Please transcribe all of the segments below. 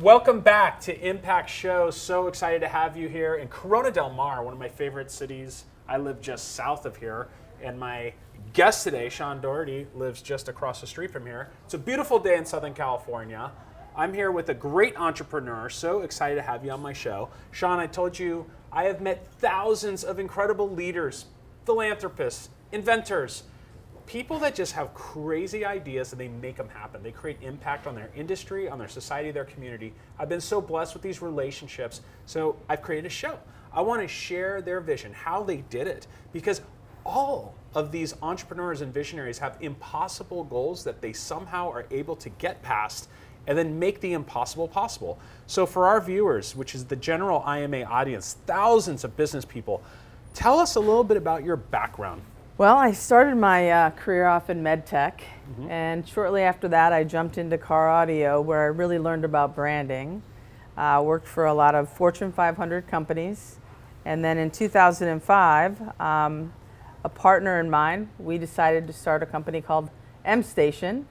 Welcome back to Impact Show. So excited to have you here in Corona del Mar, one of my favorite cities. I live just south of here, and my guest today, Shawn Dougherty, lives just across the street from here. It's a beautiful day in Southern California. I'm here with a great entrepreneur. So excited to have you on my show. Shawn, I told you I have met thousands of incredible leaders, philanthropists, inventors, people that just have crazy ideas and they make them happen. They create impact on their industry, on their society, their community. I've been so blessed with these relationships, so I've created a show. I want to share their vision, how they did it, because all of these entrepreneurs and visionaries have impossible goals that they somehow are able to get past and then make the impossible possible. So for our viewers, which is the general IMA audience, thousands of business people, tell us a little bit about your background. Well, I started my career off in med tech, and shortly after that I jumped into car audio, where I really learned about branding. Worked for a lot of Fortune 500 companies, and then in 2005, a partner and mine, we decided to start a company called M Station,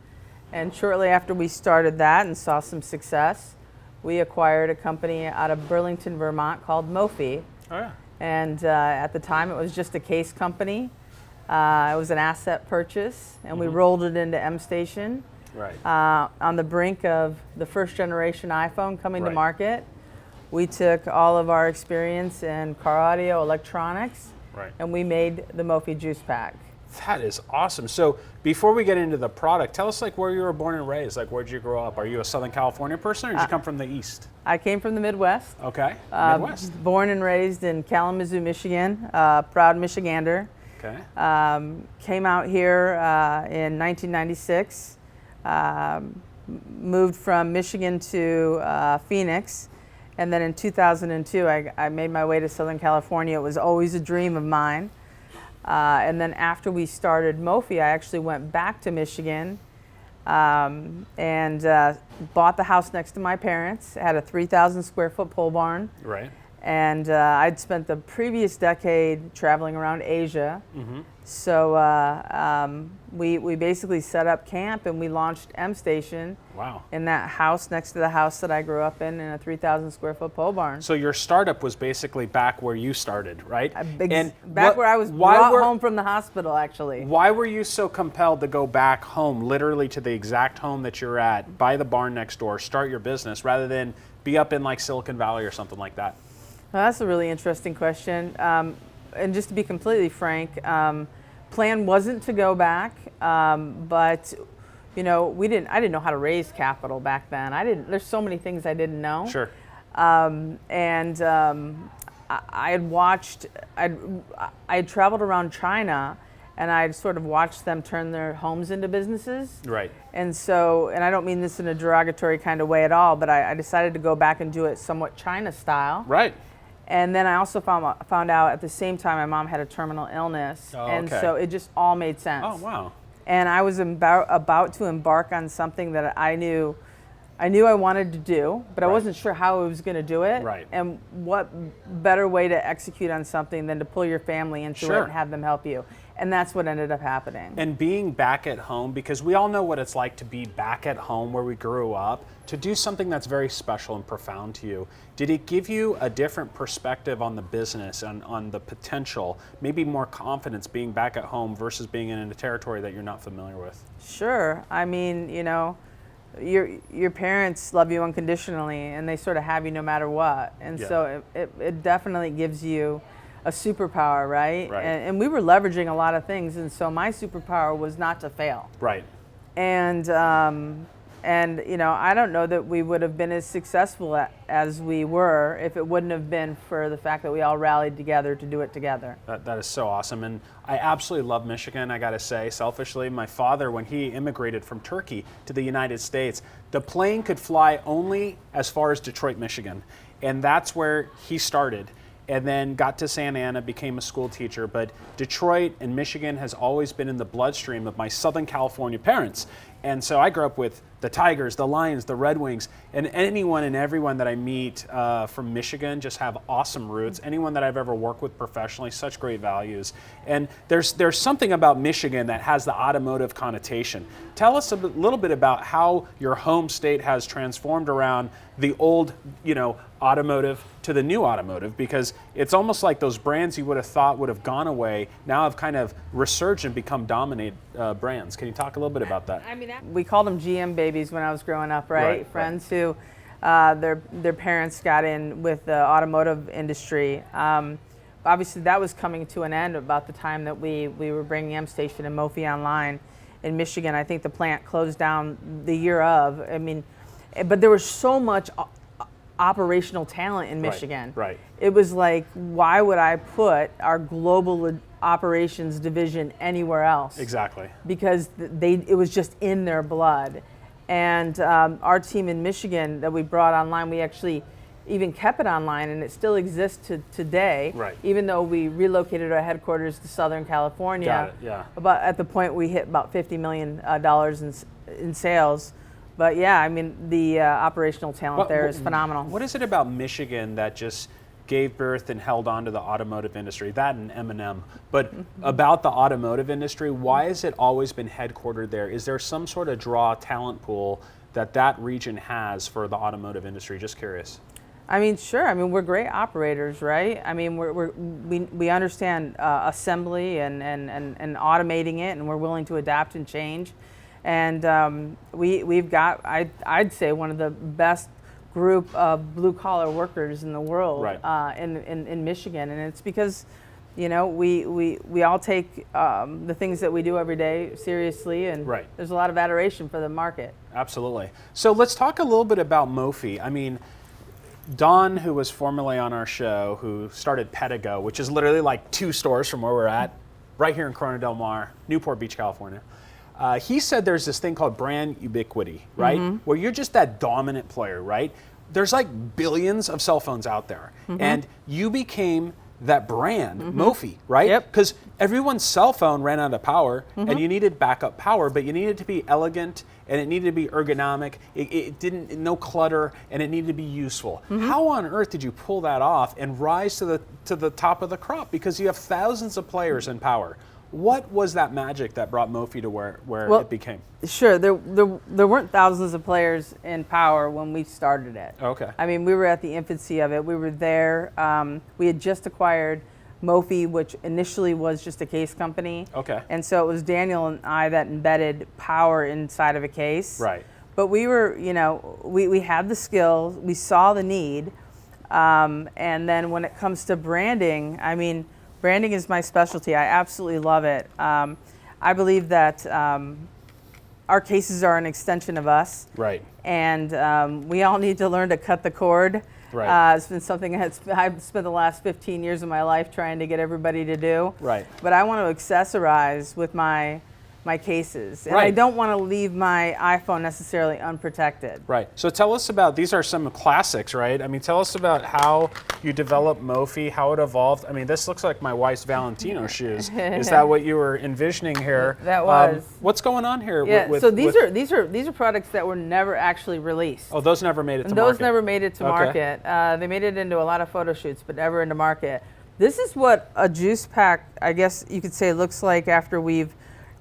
and shortly after we started that and saw some success, we acquired a company out of Burlington, Vermont called Mophie. Oh yeah. And at the time it was just a case company. It was an asset purchase, and we rolled it into M Station. Right. On the brink of the first generation iPhone coming to market. We took all of our experience in car audio, electronics, and we made the Mophie Juice Pack. That is awesome. So before we get into the product, tell us like where you were born and raised. Like where'd you grow up? Are you a Southern California person or did you come from the East? I came from the Midwest. Okay, Midwest. Born and raised in Kalamazoo, Michigan, proud Michigander. Okay. Came out here in 1996, moved from Michigan to Phoenix, and then in 2002 I made my way to Southern California. It was always a dream of mine. And then after we started Mophie, I actually went back to Michigan and bought the house next to my parents. It had a 3,000 square foot pole barn. Right. And I'd spent the previous decade traveling around Asia. So we basically set up camp and we launched M Station. Wow. In that house next to the house that I grew up in a 3,000 square foot pole barn. So your startup was basically back where you started, right? Back where I was brought home from the hospital, actually. Why were you so compelled to go back home, literally to the exact home that you're at, buy the barn next door, start your business, rather than be up in like Silicon Valley or something like that? Well, that's a really interesting question. And just to be completely frank, plan wasn't to go back, but you know, I didn't know how to raise capital back then. There's so many things I didn't know. Sure. I had traveled around China, and I'd sort of watched them turn their homes into businesses. Right. And so, and I don't mean this in a derogatory kind of way at all, but I decided to go back and do it somewhat China style. Right. And then I also found out at the same time my mom had a terminal illness. Oh, and so it just all made sense. Oh, wow. And I was about to embark on something that I knew I wanted to do, but I wasn't sure how I was going to do it. Right. And what better way to execute on something than to pull your family into it and have them help you. And that's what ended up happening. And being back at home, because we all know what it's like to be back at home where we grew up, to do something that's very special and profound to you. Did it give you a different perspective on the business and on the potential, maybe more confidence being back at home versus being in a territory that you're not familiar with? Sure. I mean, you know, your parents love you unconditionally and they sort of have you no matter what. And so it definitely gives you a superpower, right? And we were leveraging a lot of things, and so my superpower was not to fail. Right. And you know, I don't know that we would have been as successful as we were if it wouldn't have been for the fact that we all rallied together to do it together. That is so awesome, and I absolutely love Michigan. I got to say, selfishly, my father, when he immigrated from Turkey to the United States, the plane could fly only as far as Detroit, Michigan, and that's where he started. And then got to Santa Ana, became a school teacher. But Detroit and Michigan has always been in the bloodstream of my Southern California parents. And so I grew up with the Tigers, the Lions, the Red Wings, and anyone and everyone that I meet from Michigan just have awesome roots. Anyone that I've ever worked with professionally, such great values. And there's something about Michigan that has the automotive connotation. Tell us a little bit about how your home state has transformed around the old, automotive to the new automotive, because it's almost like those brands you would have thought would have gone away now have kind of resurged and become dominant brands. Can you talk a little bit about that? I mean, we called them GM babies when I was growing up, right? Right, Friends who their parents got in with the automotive industry. Obviously, that was coming to an end about the time that we were bringing M Station and Mophie online in Michigan. I think the plant closed down the year of. I mean, but there was so much operational talent in Michigan. Right. It was like, why would I put our global operations division anywhere else? Exactly. Because it was just in their blood. And our team in Michigan that we brought online, we actually even kept it online, and it still exists today. Right. Even though we relocated our headquarters to Southern California. Got it, yeah. About at the point we hit about $50 million in sales. But yeah, I mean, the operational talent there is phenomenal. What is it about Michigan that just gave birth and held on to the automotive industry? That and M&M. But about the automotive industry, why has it always been headquartered there? Is there some sort of draw talent pool that region has for the automotive industry? Just curious. I mean, sure. I mean, we're great operators, right? I mean, we understand assembly and automating it, and we're willing to adapt and change. And we've got, I'd say, one of the best group of blue-collar workers in the world, right. in Michigan. And it's because, we all take the things that we do every day seriously, and right. There's a lot of adoration for the market. Absolutely. So let's talk a little bit about Mophie. I mean, Don, who was formerly on our show, who started Pedigo, which is literally like 2 stores from where we're at, right here in Corona Del Mar, Newport Beach, California. He said there's this thing called brand ubiquity, right? Mm-hmm. Where you're just that dominant player, right? There's like billions of cell phones out there. Mm-hmm. And you became that brand, Mophie, right? Yep. Because everyone's cell phone ran out of power, and you needed backup power, but you needed to be elegant, and it needed to be ergonomic. It didn't, no clutter, and it needed to be useful. How on earth did you pull that off and rise to the top of the crop? Because you have thousands of players in power. What was that magic that brought Mophie to where it became? Sure, there weren't thousands of players in power when we started it. Okay. I mean, we were at the infancy of it. We were there. We had just acquired Mophie, which initially was just a case company. Okay. And so it was Daniel and I that embedded power inside of a case. Right. But we were, we had the skills. We saw the need. And then when it comes to branding, I mean, branding is my specialty. I absolutely love it. I believe that our cases are an extension of us. Right. And we all need to learn to cut the cord. Right. It's been something I've spent the last 15 years of my life trying to get everybody to do. Right. But I want to accessorize with my cases. And right. I don't want to leave my iPhone necessarily unprotected. Right. So tell us about, these are some classics, right? I mean, tell us about how you developed Mophie, how it evolved. I mean, this looks like my wife's Valentino shoes. Is that what you were envisioning here? That was. What's going on here? Yeah. So these are products that were never actually released. Oh, those never made it to market. Those never made it to market. They made it into a lot of photo shoots, but never into market. This is what a juice pack, I guess you could say, looks like after we've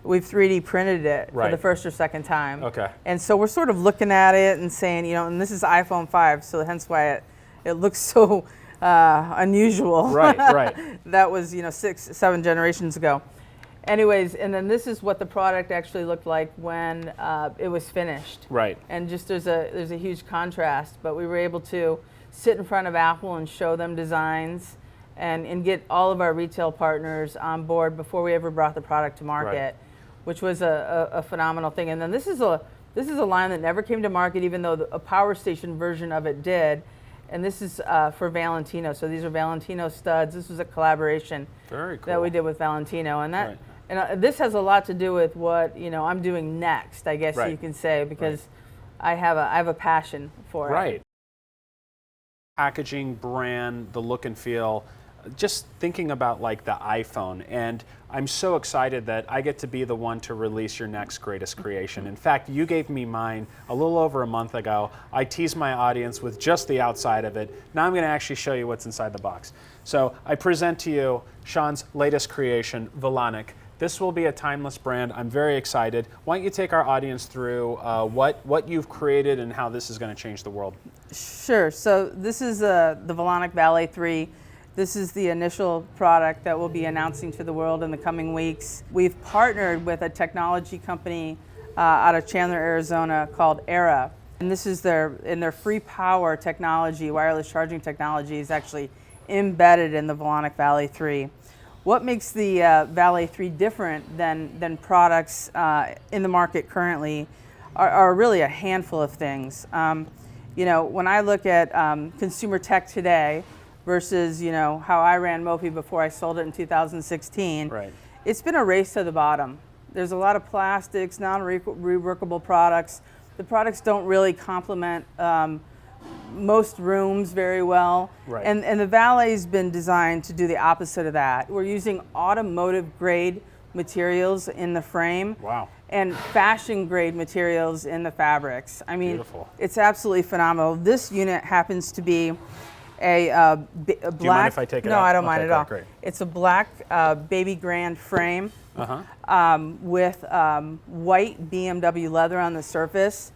3D printed it for the first or second time. Okay. And so we're sort of looking at it and saying, and this is iPhone 5, so hence why it looks so unusual. Right, right. That was, 6, 7 generations ago. Anyways, and then this is what the product actually looked like when it was finished. Right. And just there's a huge contrast, but we were able to sit in front of Apple and show them designs and get all of our retail partners on board before we ever brought the product to market. Right. Which was a phenomenal thing. And then this is a line that never came to market, even though a power station version of it did. And this is for Valentino. So these are Valentino studs. This was a collaboration that we did with Valentino, and that this has a lot to do with what I'm doing next, I guess you can say, because I have a passion for it. Right. Packaging, brand, the look and feel. just thinking about like the iPhone, and I'm so excited that I get to be the one to release your next greatest creation. In fact, you gave me mine a little over a month ago. I teased my audience with just the outside of it. Now I'm going to actually show you what's inside the box. So I present to you Shawn's latest creation, Volonic. This will be a timeless brand. I'm very excited. Why don't you take our audience through what you've created and how this is going to change the world? Sure. So this is the Volonic Valet 3. This is the initial product that we'll be announcing to the world in the coming weeks. We've partnered with a technology company out of Chandler, Arizona called Era. And this is their free power technology, wireless charging technology is actually embedded in the Volonic Valet 3. What makes the Valet 3 different than products in the market currently are really a handful of things. When I look at consumer tech today versus how I ran Mophie before I sold it in 2016, right. It's been a race to the bottom. There's a lot of plastics, non-reworkable products. The products don't really complement most rooms very well. Right. And the Valet's been designed to do the opposite of that. We're using automotive grade materials in the frame. Wow. And fashion grade materials in the fabrics. I mean, beautiful. It's absolutely phenomenal. This unit happens to be a black. Do you mind if I take it out? No, I don't mind at all. Great. It's a black baby grand frame with white BMW leather on the surface.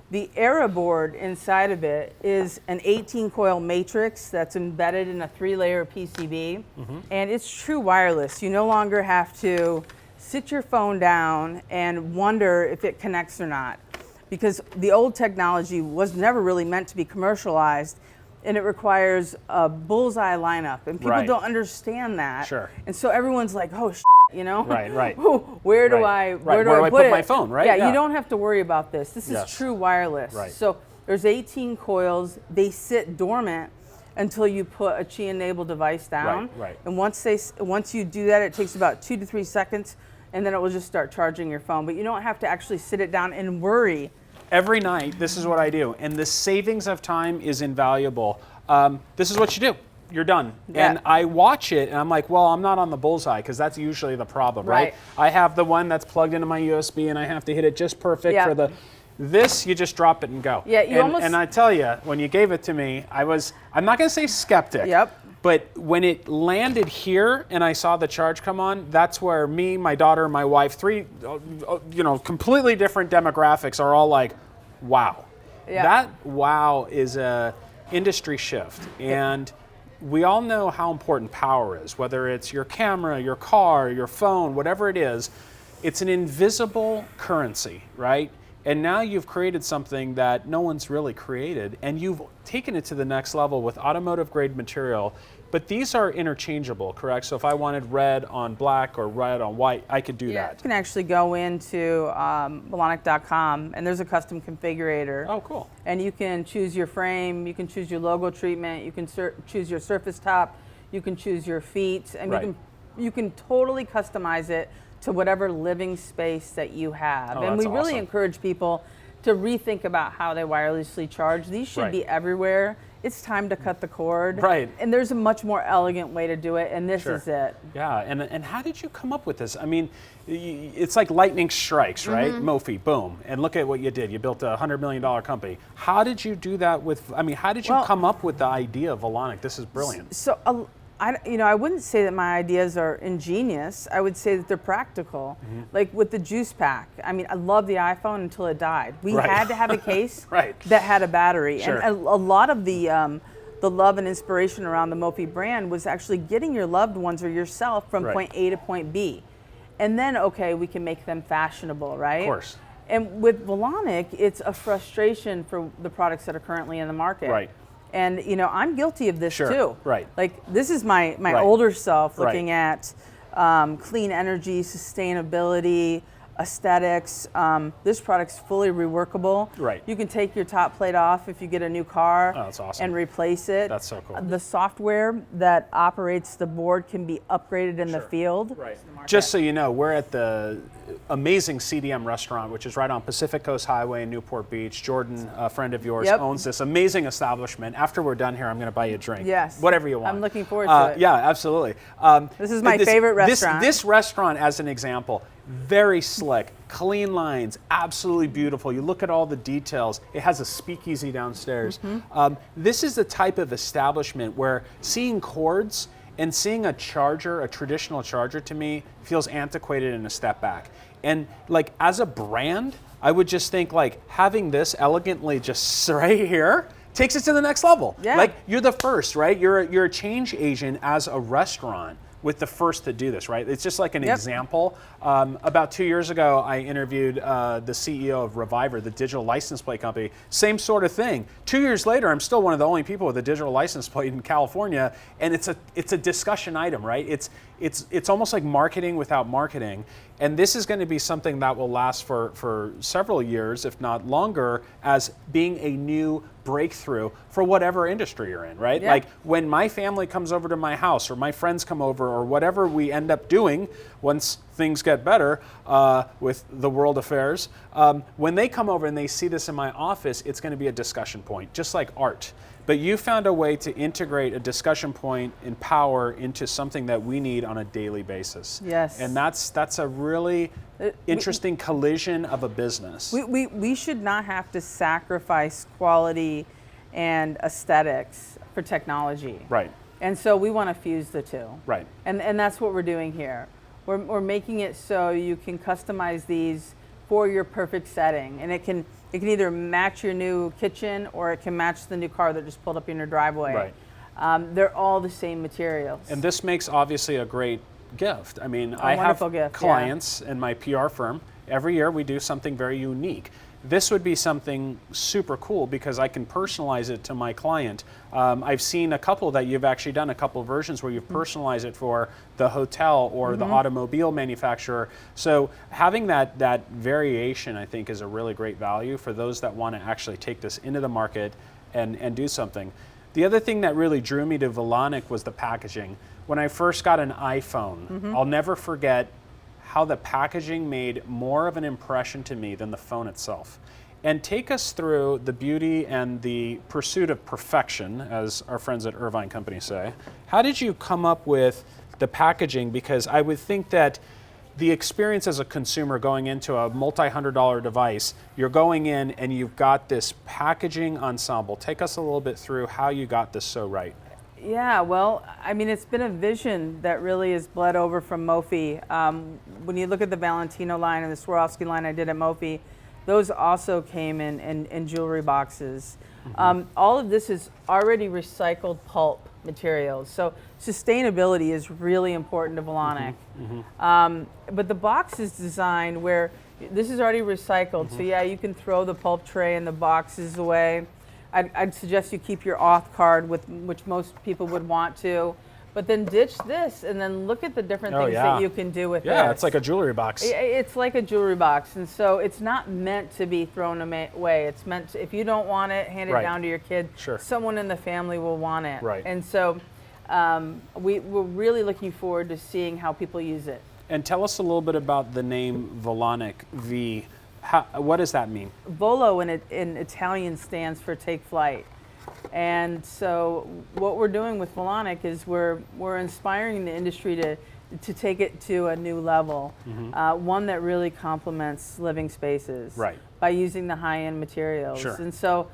The Era board inside of it is an 18 coil matrix that's embedded in a 3-layer PCB, and it's true wireless. You no longer have to sit your phone down and wonder if it connects or not, because the old technology was never really meant to be commercialized, and it requires a bullseye lineup, and people don't understand that. Sure. And so everyone's like, oh, Right. Where do I put my phone, right? Yeah, you don't have to worry about this. This is true wireless. Right. So there's 18 coils. They sit dormant until you put a Qi-enabled device down. Right. And once you do that, it takes about 2 to 3 seconds, and then it will just start charging your phone. But you don't have to actually sit it down and worry. Every night, this is what I do, and the savings of time is invaluable. This is what you do. You're done. Yeah. And I watch it, and I'm like, well, I'm not on the bullseye, because that's usually the problem, right? I have the one that's plugged into my USB, and I have to hit it just perfect for the... This, you just drop it and go. Yeah, and I tell you, when you gave it to me, I'm not going to say skeptic. Yep. But when it landed here and I saw the charge come on, that's where me, my daughter, my wife, 3, completely different demographics are all like, wow. Yeah. That wow is a industry shift. And we all know how important power is, whether it's your camera, your car, your phone, whatever it is. It's an invisible currency, right? And now you've created something that no one's really created, and you've taken it to the next level with automotive grade material. But these are interchangeable, correct? So if I wanted red on black or red on white, I could do that. You can actually go into Volonic.com, and there's a custom configurator. Oh, cool. And you can choose your frame, you can choose your logo treatment, you can choose your surface top, you can choose your feet, and you can totally customize it to whatever living space that you have. Oh, and we really awesome. encourage people to rethink about how they wirelessly charge. These should be everywhere. It's time to cut the cord. Right. And there's a much more elegant way to do it, and this is it. Yeah, and how did you come up with this? I mean, it's like lightning strikes, right? Mophie, boom, and look at what you did. You built a $100 million company. How did you do that how did you come up with the idea of Volonic? This is brilliant. So, I wouldn't say that my ideas are ingenious. I would say that they're practical. Like with the juice pack. I mean, I love the iPhone until it died. We had to have a case that had a battery. Sure. And a lot of the love and inspiration around the Mophie brand was actually getting your loved ones or yourself from point A to point B. And then, we can make them fashionable, right? Of course. And with Volonic, it's a frustration for the products that are currently in the market. Right. And I'm guilty of this too. Right. Like this is my older self looking at clean energy, sustainability, aesthetics. This product's fully reworkable. Right. You can take your top plate off if you get a new car Oh, that's awesome. and replace it. That's so cool. The software that operates the board can be upgraded in the field. Right. Just so you know, we're at the amazing CDM restaurant, which is right on Pacific Coast Highway in Newport Beach. Jordan, a friend of yours, owns this amazing establishment. After we're done here, I'm going to buy you a drink. Yes. Whatever you want. I'm looking forward to it. Yeah, absolutely. This is my favorite restaurant. This restaurant, as an example, very slick, clean lines, absolutely beautiful. You look at all the details. It has a speakeasy downstairs. This is the type of establishment where seeing cords and seeing a charger, a traditional charger, to me feels antiquated and a step back. And like as a brand, I would just think like having this elegantly just right here takes it to the next level. Yeah. Like you're the first, right? You're a change agent as a restaurant with the first to do this, right? It's just like an example. About 2 years ago, I interviewed the CEO of Reviver, the digital license plate company. Same sort of thing. 2 years later, I'm still one of the only people with a digital license plate in California, and it's a discussion item, right? It's almost like marketing without marketing, and this is going to be something that will last for several years, if not longer, as being a new breakthrough for whatever industry you're in, right? Yeah. Like when my family comes over to my house or my friends come over or whatever we end up doing once things get better with the world affairs, when they come over and they see this in my office, it's going to be a discussion point, just like art. But you found a way to integrate a discussion point and power into something that we need on a daily basis. Yes. And that's a really interesting collision of a business. We should not have to sacrifice quality and aesthetics for technology. Right. And so we want to fuse the two. Right. And that's what we're doing here. We're making it so you can customize these for your perfect setting, and it can either match your new kitchen or it can match the new car that just pulled up in your driveway. Right. They're all the same materials. And this makes obviously a great gift. I mean, I have gift, clients in my PR firm. Every year we do something very unique. This would be something super cool because I can personalize it to my client. I've seen a couple that you've actually done, a couple of versions where you've personalized it for the hotel or the automobile manufacturer. So having that variation, I think, is a really great value for those that want to actually take this into the market and do something. The other thing that really drew me to Volonic was the packaging. When I first got an iPhone, I'll never forget how the packaging made more of an impression to me than the phone itself. And take us through the beauty and the pursuit of perfection, as our friends at Irvine Company say. How did you come up with the packaging? Because I would think that the experience as a consumer going into a multi-$100 device, you're going in and you've got this packaging ensemble. Take us a little bit through how you got this so right. Yeah, well, I mean, it's been a vision that really has bled over from Mophie. When you look at the Valentino line and the Swarovski line I did at Mophie, those also came in jewelry boxes. All of this is already recycled pulp materials. So sustainability is really important to Volonic. But the box is designed where this is already recycled. So yeah, you can throw the pulp tray and the boxes away. I'd suggest you keep your auth card, which most people would want to, but then ditch this and then look at the different things that you can do with this. Yeah, it's like a jewelry box. It's like a jewelry box, and so it's not meant to be thrown away. It's meant to, if you don't want it, hand it down to your kid. Sure. Someone in the family will want it. Right. And so we're really looking forward to seeing how people use it. And tell us a little bit about the name Volonic, V. What does that mean? Volo in Italian stands for take flight. And so what we're doing with Volonic is we're inspiring the industry to take it to a new level, one that really complements living spaces by using the high-end materials. Sure. And so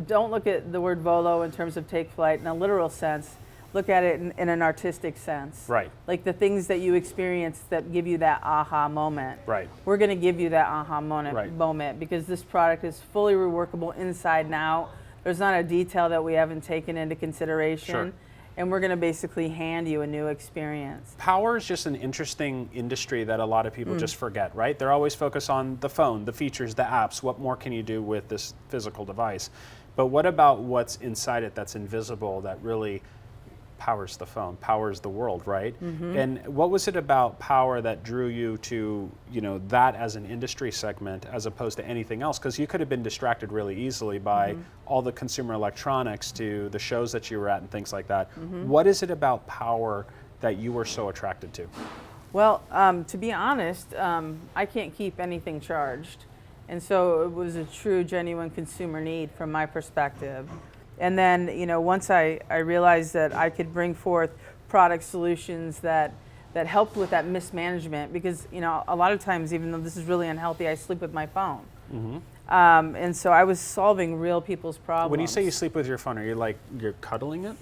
don't look at the word Volo in terms of take flight in a literal sense. Look at it in an artistic sense. Right. Like the things that you experience that give you that aha moment. Right. We're going to give you that aha moment because this product is fully reworkable inside and out. There's not a detail that we haven't taken into consideration. Sure. And we're going to basically hand you a new experience. Power is just an interesting industry that a lot of people just forget, right? They're always focused on the phone, the features, the apps. What more can you do with this physical device? But what about what's inside it that's invisible, that really powers the phone, powers the world, right? And what was it about power that drew you to, that as an industry segment as opposed to anything else? Because you could have been distracted really easily by all the consumer electronics to the shows that you were at and things like that. What is it about power that you were so attracted to? Well, to be honest, I can't keep anything charged. And so it was a true, genuine consumer need from my perspective. And then, once I realized that I could bring forth product solutions that helped with that mismanagement, because, a lot of times, even though this is really unhealthy, I sleep with my phone. And so I was solving real people's problems. When you say you sleep with your phone, are you you're cuddling it?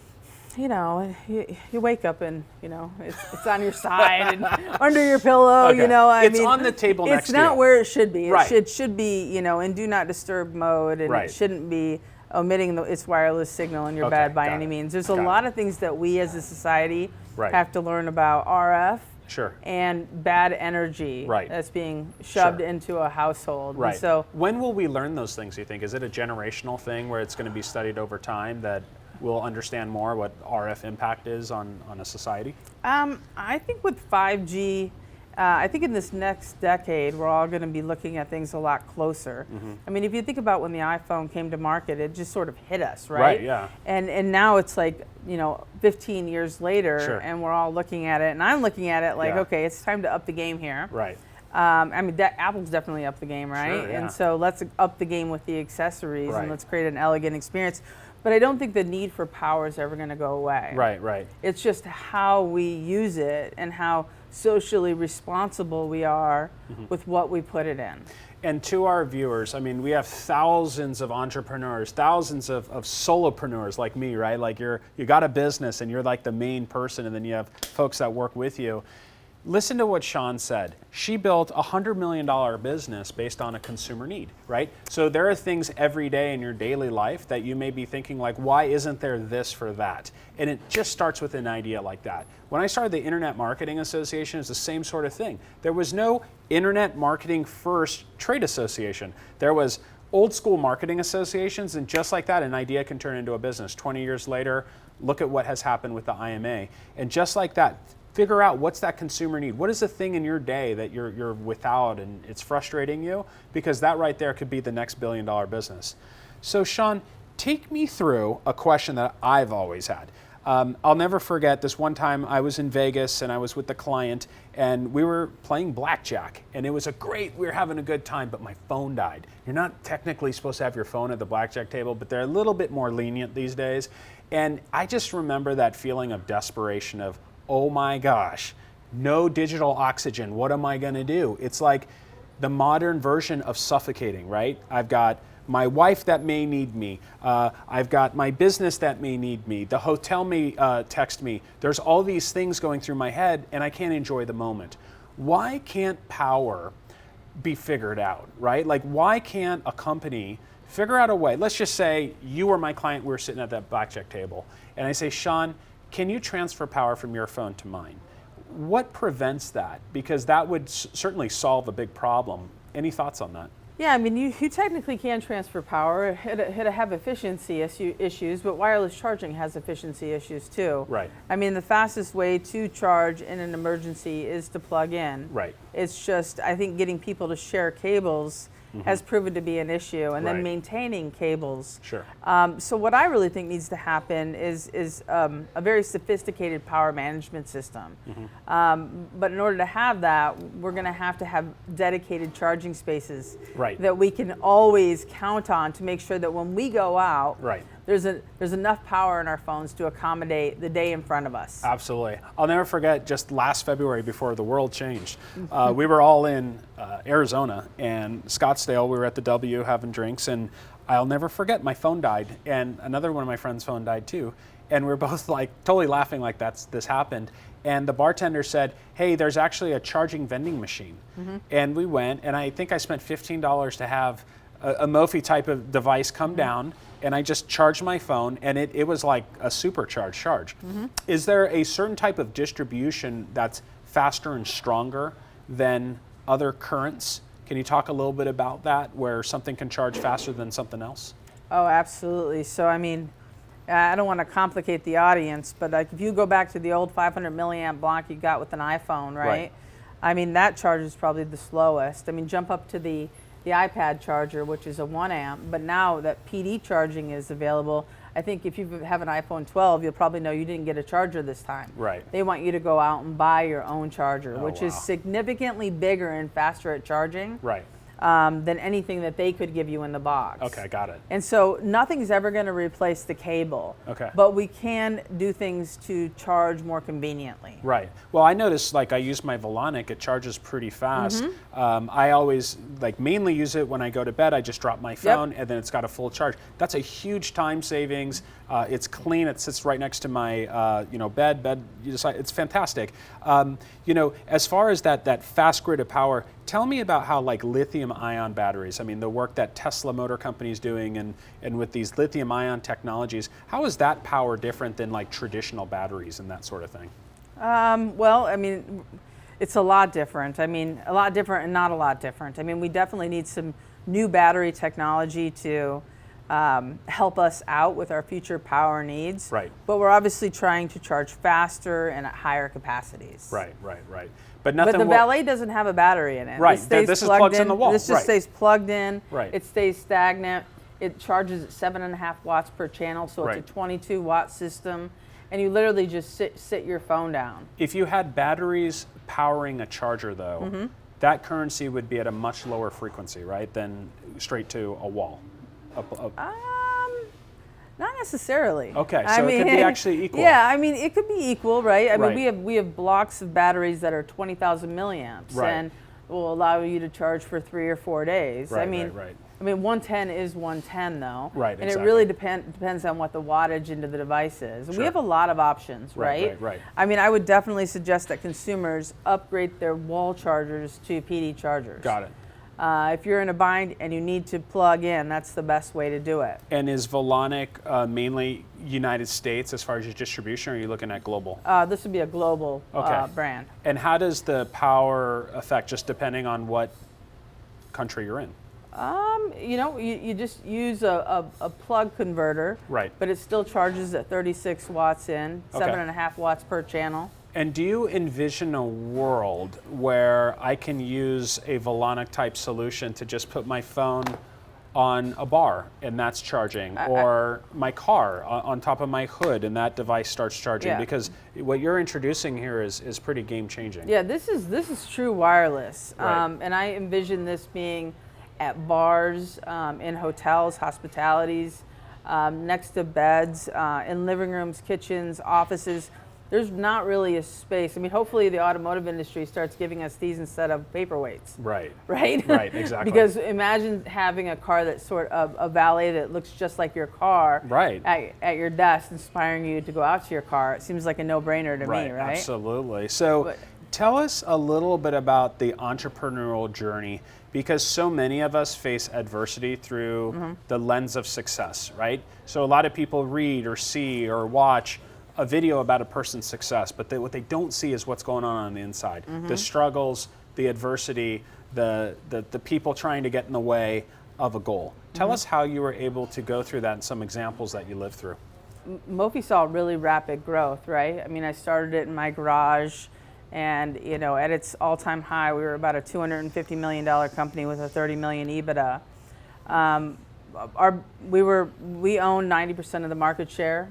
You wake up and, it's on your side and under your pillow, Okay. It's mean, on the table next to you. It's not where it should be. Right. It should be, in do not disturb mode, and Right. it shouldn't be omitting its wireless signal in your Okay, bed by got any it. means. There's a Got lot it. of things that we as a society Right. have to learn about RF Sure. and bad energy Right. that's being shoved Sure. into a household. Right. And so when will we learn those things, you think? Is it a generational thing where it's going to be studied over time that we'll understand more what RF impact is on a society? I think with 5G, I think in this next decade, we're all going to be looking at things a lot closer. I mean, if you think about when the iPhone came to market, it just sort of hit us, right? Right, yeah. And now it's 15 years later, Sure. and we're all looking at it, and I'm looking at it like, Yeah. okay, it's time to up the game here. Right. Apple's definitely up the game, right? Sure, yeah. And so let's up the game with the accessories, Right. and let's create an elegant experience. But I don't think the need for power is ever going to go away. Right. It's just how we use it and how socially responsible we are with what we put it in. And to our viewers, I mean, we have thousands of entrepreneurs, thousands of solopreneurs like me, right? Like you got a business and you're like the main person, and then you have folks that work with you. Listen to what Shawn said. She built a $100 million business based on a consumer need, right? So there are things every day in your daily life that you may be thinking like, why isn't there this for that? And it just starts with an idea like that. When I started the Internet Marketing Association, it's the same sort of thing. There was no Internet Marketing First Trade Association. There was old school marketing associations, and just like that, an idea can turn into a business. 20 years later, look at what has happened with the IMA. And just like that, figure out what's that consumer need. What is the thing in your day that you're without and it's frustrating you? Because that right there could be the next billion-dollar business. So Shawn, take me through a question that I've always had. I'll never forget this one time I was in Vegas and I was with the client and we were playing blackjack, and it was we were having a good time, but my phone died. You're not technically supposed to have your phone at the blackjack table, but they're a little bit more lenient these days. And I just remember that feeling of desperation of, oh my gosh, no digital oxygen, what am I gonna do? It's like the modern version of suffocating, right? I've got my wife that may need me. I've got my business that may need me. The hotel may text me. There's all these things going through my head and I can't enjoy the moment. Why can't power be figured out, right? Like why can't a company figure out a way? Let's just say you were my client, we were sitting at that blackjack table, and I say, Shawn, can you transfer power from your phone to mine? What prevents that? Because that would certainly solve a big problem. Any thoughts on that? Yeah, I mean, you technically can transfer power. It'll have efficiency issues, but wireless charging has efficiency issues too. Right. I mean, the fastest way to charge in an emergency is to plug in. Right. It's just, I think getting people to share cables has proven to be an issue, and then Right. maintaining cables. Sure. So what I really think needs to happen is a very sophisticated power management system. But in order to have that, we're going to have dedicated charging spaces Right. that we can always count on to make sure that when we go out, Right. there's enough power in our phones to accommodate the day in front of us. Absolutely. I'll never forget just last February before the world changed. We were all in Arizona and Scottsdale. We were at the W having drinks, and I'll never forget my phone died, and another one of my friends' phone died too. And we're both like totally laughing like this happened. And the bartender said, hey, there's actually a charging vending machine. And we went, and I think I spent $15 to have a Mophie type of device come down, and I just charged my phone, and it was like a supercharged charge. Is there a certain type of distribution that's faster and stronger than other currents? Can you talk a little bit about that, where something can charge faster than something else? Oh, absolutely. So, I mean, I don't want to complicate the audience, but like if you go back to the old 500 milliamp block you got with an iPhone, right? I mean, that charge is probably the slowest. I mean, jump up to the iPad charger, which is a 1 amp, but now that PD charging is available, I think if you have an iPhone 12, you'll probably know you didn't get a charger this time. Right. They want you to go out and buy your own charger, Oh, which wow. is significantly bigger and faster at charging. Right. Than anything that they could give you in the box. Okay, got it. And so nothing's ever going to replace the cable. Okay. But we can do things to charge more conveniently. Right. Well, I noticed, like, I use my Volonic, it charges pretty fast. I always, like, mainly use it when I go to bed. I just drop my phone and then it's got a full charge. That's a huge time savings. It's clean. It sits right next to my, bed. It's fantastic. As far as that fast grid of power, tell me about how, like, lithium-ion batteries, I mean, the work that Tesla Motor Company is doing and with these lithium-ion technologies, how is that power different than, like, traditional batteries and that sort of thing? Well, I mean, it's a lot different. I mean, a lot different and not a lot different. I mean, we definitely need some new battery technology to help us out with our future power needs. Right. But we're obviously trying to charge faster and at higher capacities. Right. But the Valet doesn't have a battery in it. Right. This is plugged in the wall. This just stays plugged in. Right. It stays stagnant. It charges at 7.5 watts per channel, so it's a 22 watt system. And you literally just sit your phone down. If you had batteries powering a charger, though, that currency would be at a much lower frequency, right, than straight to a wall. Not necessarily. Okay, so it could be actually equal. Yeah, I mean, it could be equal, right? I mean, we have blocks of batteries that are 20,000 milliamps, and will allow you to charge for 3 or 4 days. Right, I mean, 110 is 110 though. Right, and it really depends on what the wattage into the device is. We have a lot of options, right? Right. I mean, I would definitely suggest that consumers upgrade their wall chargers to PD chargers. Got it. If you're in a bind and you need to plug in, that's the best way to do it. And is Volonic mainly United States as far as your distribution, or are you looking at global? This would be a global brand. And how does the power affect, just depending on what country you're in? You just use a plug converter. Right. But it still charges at 36 watts in, 7.5 watts per channel. And do you envision a world where I can use a Volonic type solution to just put my phone on a bar and that's charging, or my car on top of my hood and that device starts charging? Because what you're introducing here is pretty game changing. Yeah, this is true wireless. Right. And I envision this being at bars, in hotels, hospitalities, next to beds, in living rooms, kitchens, offices. There's not really a space. I mean, hopefully the automotive industry starts giving us these instead of paperweights. Right. Right? Right, exactly. Because imagine having a car that's sort of a valet that looks just like your car at your desk, inspiring you to go out to your car. It seems like a no-brainer to me, right? Absolutely. So tell us a little bit about the entrepreneurial journey, because so many of us face adversity through the lens of success, right? So a lot of people read or see or watch a video about a person's success, but what they don't see is what's going on the inside. The struggles, the adversity, the people trying to get in the way of a goal. Tell us how you were able to go through that and some examples that you lived through. Mophie saw really rapid growth, right? I mean, I started it in my garage, and at its all-time high, we were about a $250 million company with a 30 million EBITDA. We own 90% of the market share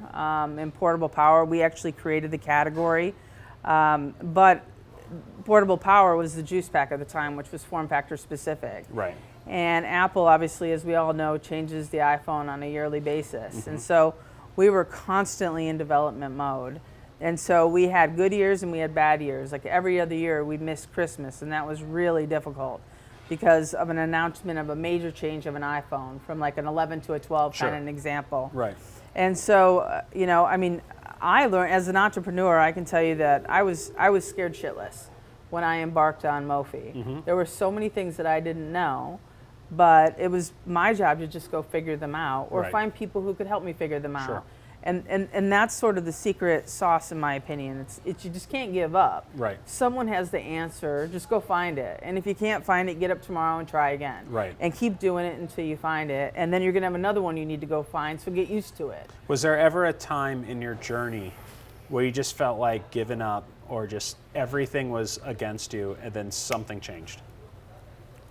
in portable power. We actually created the category, but portable power was the juice pack at the time, which was form factor specific. Right. And Apple, obviously, as we all know, changes the iPhone on a yearly basis. And so we were constantly in development mode. And so we had good years and we had bad years. Like every other year, we missed Christmas, and that was really difficult because of an announcement of a major change of an iPhone from like an 11 to a 12, kind of an example. Right. And so, I mean, I learned as an entrepreneur, I can tell you that I was scared shitless when I embarked on Mophie. There were so many things that I didn't know, but it was my job to just go figure them out or find people who could help me figure them out. And that's sort of the secret sauce, in my opinion. It's you just can't give up. Right. Someone has the answer. Just go find it. And if you can't find it, get up tomorrow and try again. Right. And keep doing it until you find it. And then you're going to have another one you need to go find. So get used to it. Was there ever a time in your journey where you just felt like giving up, or just everything was against you, and then something changed?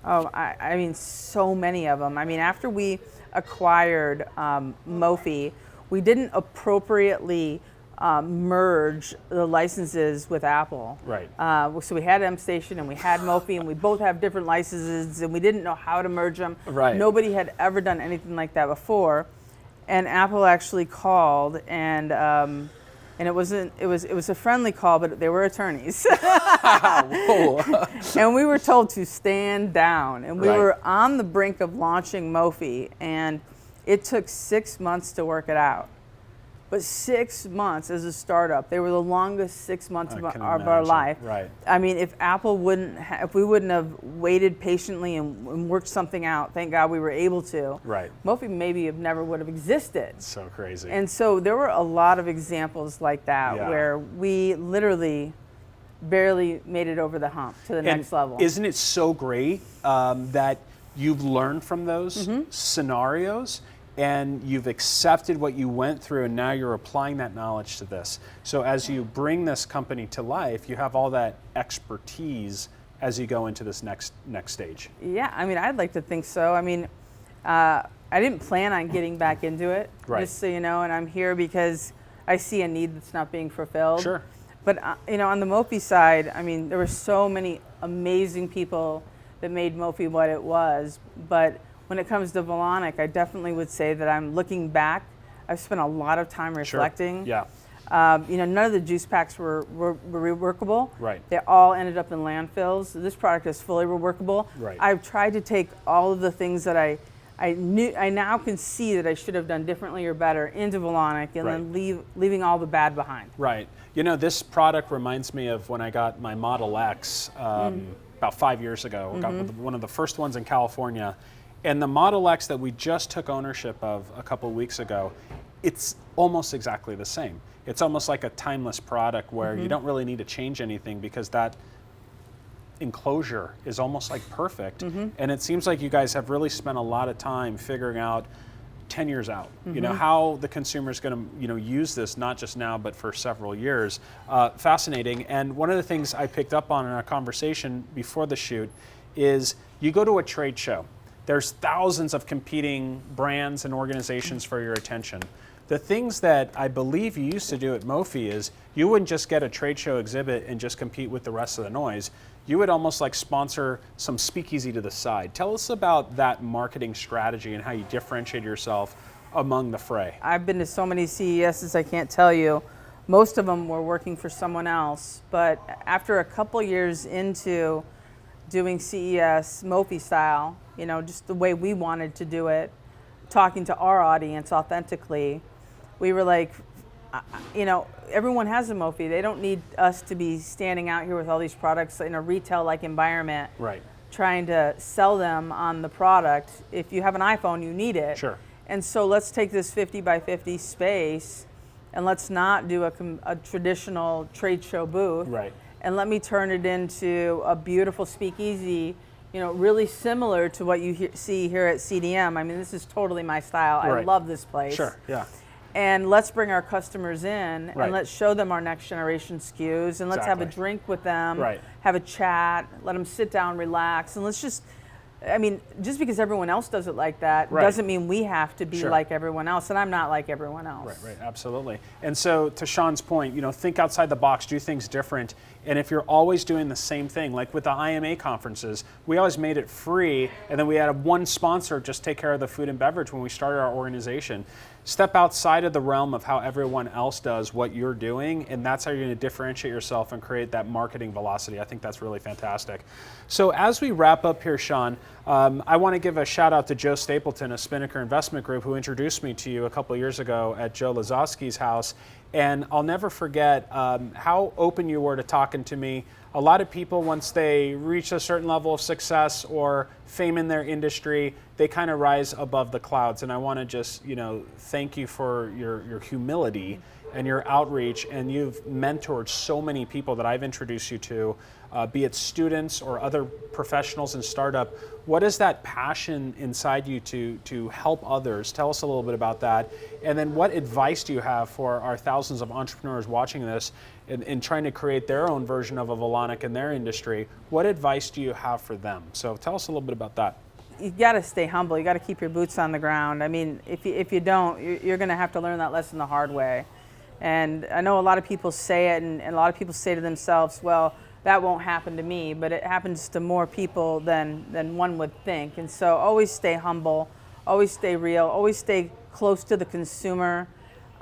Oh, I mean, so many of them. I mean, after we acquired Mophie, we didn't appropriately merge the licenses with Apple. Right. So we had MStation and we had Mophie, and we both have different licenses, and we didn't know how to merge them. Right. Nobody had ever done anything like that before, and Apple actually called, and it was a friendly call, but they were attorneys. And we were told to stand down, and we were on the brink of launching Mophie, and it took 6 months to work it out. But 6 months as a startup, they were the longest 6 months of our life. Right. I mean, if we wouldn't have waited patiently and worked something out, thank God we were able to. Right. Mophie maybe never would have existed. It's so crazy. And so there were a lot of examples like that where we literally barely made it over the hump to the next level. Isn't it so great that you've learned from those scenarios, and you've accepted what you went through, and now you're applying that knowledge to this. So as you bring this company to life, you have all that expertise as you go into this next stage. Yeah, I mean, I'd like to think so. I mean, I didn't plan on getting back into it, just so you know, and I'm here because I see a need that's not being fulfilled. Sure. But on the Mophie side, I mean, there were so many amazing people that made Mophie what it was, but when it comes to Volonic, I definitely would say that I'm looking back. I've spent a lot of time reflecting. Sure. Yeah. None of the juice packs were reworkable. Right. They all ended up in landfills. This product is fully reworkable. Right. I've tried to take all of the things that I now can see that I should have done differently or better into Volonic, and then leaving all the bad behind. Right. You know, this product reminds me of when I got my Model X about 5 years ago. Got one of the first ones in California. And the Model X that we just took ownership of a couple of weeks ago, it's almost exactly the same. It's almost like a timeless product where you don't really need to change anything because that enclosure is almost like perfect. And it seems like you guys have really spent a lot of time figuring out 10 years out, you know, how the consumer is going to, use this, not just now, but for several years. Fascinating. And one of the things I picked up on in our conversation before the shoot is you go to a trade show. There's thousands of competing brands and organizations for your attention. The things that I believe you used to do at Mophie is you wouldn't just get a trade show exhibit and just compete with the rest of the noise. You would almost like sponsor some speakeasy to the side. Tell us about that marketing strategy and how you differentiate yourself among the fray. I've been to so many CESs, I can't tell you. Most of them were working for someone else, but after a couple years into doing CES Mophie style, just the way we wanted to do it, talking to our audience authentically, we were like, everyone has a Mophie. They don't need us to be standing out here with all these products in a retail-like environment, trying to sell them on the product. If you have an iPhone, you need it. Sure. And so let's take this 50 by 50 space, and let's not do a traditional trade show booth. Right. And let me turn it into a beautiful speakeasy, really similar to what you see here at CDM. I mean, this is totally my style. I love this place. Sure, yeah. And let's bring our customers in and let's show them our next generation SKUs, and let's have a drink with them, have a chat, let them sit down, relax, and let's just, just because everyone else does it like that doesn't mean we have to be like everyone else, and I'm not like everyone else. Right, absolutely. And so to Shawn's point, think outside the box, do things different. And if you're always doing the same thing, like with the IMA conferences, we always made it free, and then we had one sponsor just take care of the food and beverage when we started our organization. Step outside of the realm of how everyone else does what you're doing, and that's how you're going to differentiate yourself and create that marketing velocity. I think that's really fantastic. So as we wrap up here, Shawn, I want to give a shout out to Joe Stapleton of Spinnaker Investment Group, who introduced me to you a couple years ago at Joe Lazowski's house. And I'll never forget how open you were to talking to me a lot of people, once they reach a certain level of success or fame in their industry, they kind of rise above the clouds. And I want to just, thank you for your humility and your outreach. And you've mentored so many people that I've introduced you to, be it students or other professionals in startup. What is that passion inside you to help others? Tell us a little bit about that. And then what advice do you have for our thousands of entrepreneurs watching this in trying to create their own version of a Volonic in their industry? What advice do you have for them? So tell us a little bit about that. You got to stay humble. You got to keep your boots on the ground. I mean, if you don't, you're going to have to learn that lesson the hard way. And I know a lot of people say it, and a lot of people say to themselves, well, that won't happen to me, but it happens to more people than one would think. And so always stay humble, always stay real, always stay close to the consumer.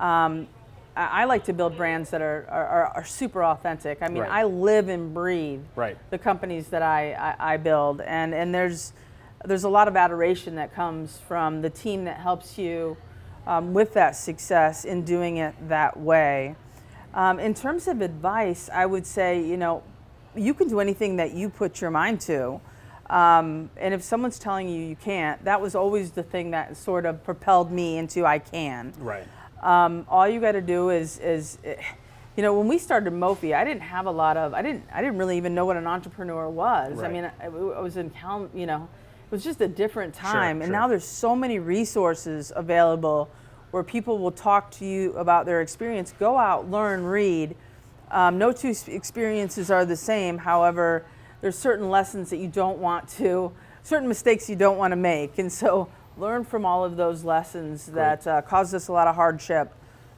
I like to build brands that are super authentic. I mean, Right. I live and breathe Right. the companies that I build, and there's a lot of adoration that comes from the team that helps you with that success in doing it that way. In terms of advice, I would say, you can do anything that you put your mind to. And if someone's telling you you can't, that was always the thing that sort of propelled me into I can. Right. All you got to do is when we started Mophie, I didn't have a lot of, I didn't really even know what an entrepreneur was. Right. I mean, I was in, it was just a different time. And sure. now there's so many resources available where people will talk to you about their experience. Go out, learn, read. No two experiences are the same. However, there's certain lessons that you don't want to, certain mistakes you don't want to make. And so learn from all of those lessons that caused us a lot of hardship,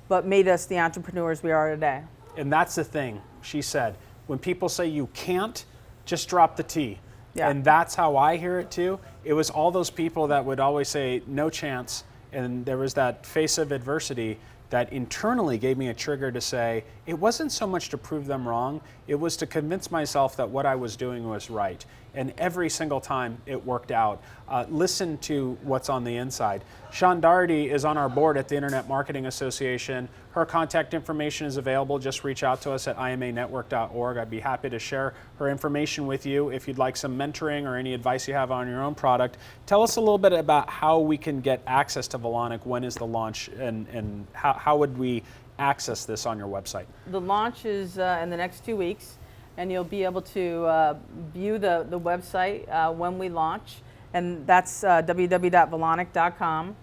but made us the entrepreneurs we are today. And that's the thing, she said. When people say you can't, just drop the T. Yeah. And that's how I hear it too. It was all those people that would always say no chance, and there was that face of adversity that internally gave me a trigger to say, it wasn't so much to prove them wrong, it was to convince myself that what I was doing was right. And every single time it worked out. Listen to what's on the inside. Shawn Dougherty is on our board at the Internet Marketing Association. Her contact information is available. Just reach out to us at imanetwork.org. I'd be happy to share her information with you if you'd like some mentoring or any advice you have on your own product. Tell us a little bit about how we can get access to Volonic. When is the launch, and how would we access this on your website? The launch is in the next 2 weeks, and you'll be able to view the website when we launch, and that's www.volonic.com.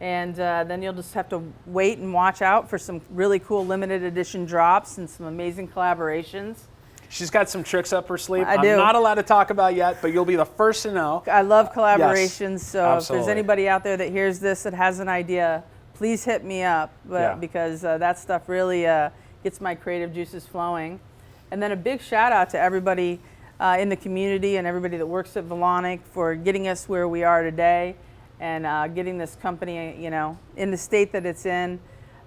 And then you'll just have to wait and watch out for some really cool limited edition drops and some amazing collaborations. She's got some tricks up her sleeve. I do. I'm not allowed to talk about yet, but you'll be the first to know. I love collaborations, Yes, so if absolutely. there's anybody out there that hears this that has an idea, please hit me up, Yeah. because that stuff really gets my creative juices flowing. And then a big shout out to everybody in the community and everybody that works at Volonic for getting us where we are today, and getting this company, in the state that it's in.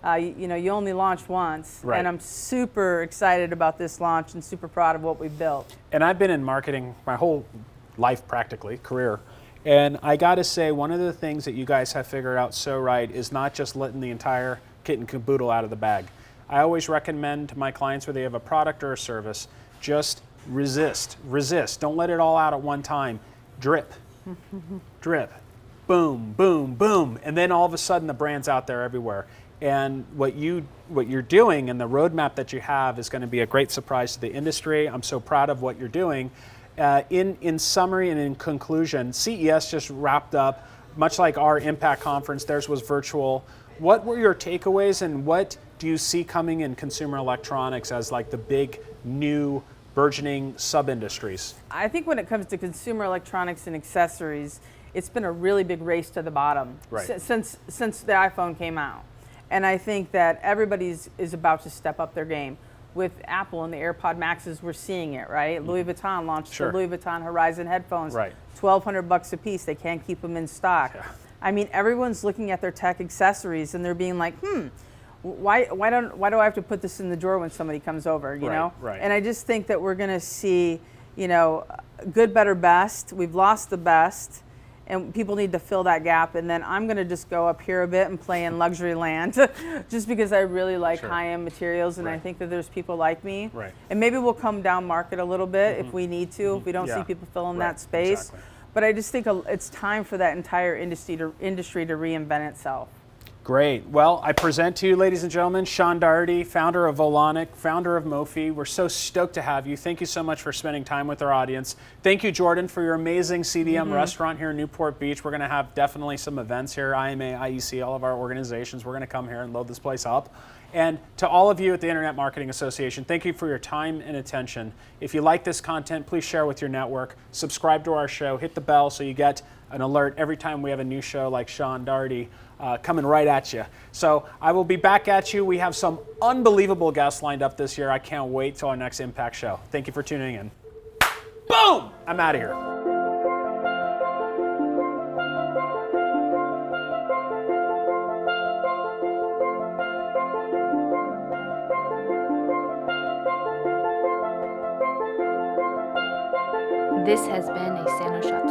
You only launch once, Right. and I'm super excited about this launch and super proud of what we've built. And I've been in marketing my whole life, practically, career. And I got to say, one of the things that you guys have figured out so right is not just letting the entire kit and caboodle out of the bag. I always recommend to my clients, whether they have a product or a service, just resist. Don't let it all out at one time. Drip, drip, boom, boom, boom. And then all of a sudden the brand's out there everywhere. And what you're doing and the roadmap that you have is going to be a great surprise to the industry. I'm so proud of what you're doing. In summary and in conclusion, CES just wrapped up, much like our Impact Conference. Theirs was virtual. What were your takeaways, and what do you see coming in consumer electronics as like the big new burgeoning sub-industries? I think when it comes to consumer electronics and accessories, it's been a really big race to the bottom Right. since the iPhone came out. And I think that everybody is about to step up their game. With Apple and the AirPod Maxes, we're seeing it, right? Louis Vuitton launched Sure. the Louis Vuitton Horizon headphones, Right. $1,200 a piece. They can't keep them in stock. Yeah. I mean, everyone's looking at their tech accessories and they're being like, why do I have to put this in the drawer when somebody comes over, you Right, know? right. And I just think that we're going to see, good, better, best. We've lost the best. and people need to fill that gap. And then I'm going to just go up here a bit and play in luxury land, just because I really like high-end materials, and I think that there's people like me. Right. And maybe we'll come down market a little bit if we need to, if we don't see people filling that space. Exactly. But I just think it's time for that entire industry to reinvent itself. Great. Well, I present to you, ladies and gentlemen, Shawn Dougherty, founder of Volonic, founder of Mophie. We're so stoked to have you. Thank you so much for spending time with our audience. Thank you, Jordan, for your amazing CDM restaurant here in Newport Beach. We're going to have definitely some events here, IMA, IEC, all of our organizations. We're going to come here and load this place up. And to all of you at the Internet Marketing Association, thank you for your time and attention. If you like this content, please share with your network. Subscribe to our show. Hit the bell so you get an alert every time we have a new show like Shawn Dougherty coming right at you. So I will be back at you. We have some unbelievable guests lined up this year. I can't wait till our next Impact show. Thank you for tuning in. Boom! I'm out of here. This has been a Sano Shop